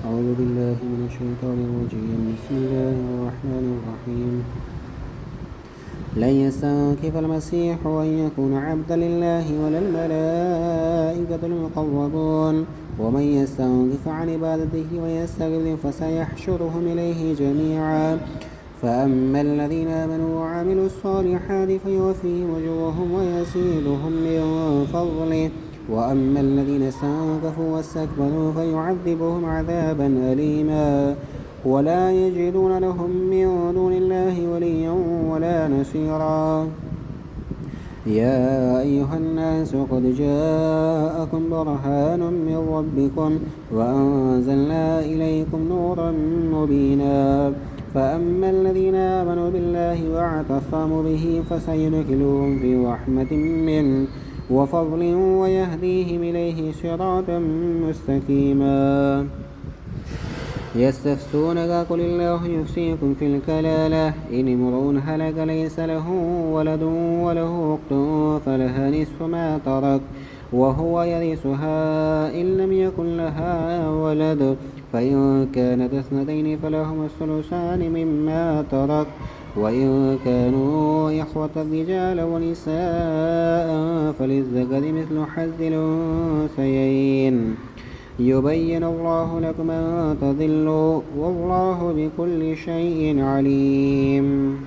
أعوذ بالله من الشيطان الرجيم. بسم الله الرحمن الرحيم. لن يستنكف المسيح أن يكون عبدا لله ولا الملائكة المقربون، ومن يستنكف عن عبادته ويستكبر فسيحشرهم إليه جميعا. فأما الذين آمنوا وعملوا الصالحات فيوفيهم أجورهم ويزيدهم من فضله، وأما الذين استنكفوا واستكبروا فيعذبهم عذابا أليما ولا يجدون لهم من دون الله وليا ولا نصيرا. يا أيها الناس قد جاءكم برهان من ربكم وأنزلنا إليكم نورا مبينا. فأما الذين آمنوا بالله واعتصموا به فسيدخلهم في رحمة منه وفضل ويهديهم إليه صراطا مستقيما. يستفتونك قل الله يفتيكم في الكلالة إن امرؤ هلك ليس له ولد وله أخت فلها نصف ما ترك وهو يرثها إن لم يكن لها ولد، فإن كانت اثنتين فلهما الثلثان مما ترك، وإن كانوا إخوة رجالا ونساء فللذكر مثل حظ الأنثيين. يبين الله لكم أن تضلوا والله بكل شيء عليم.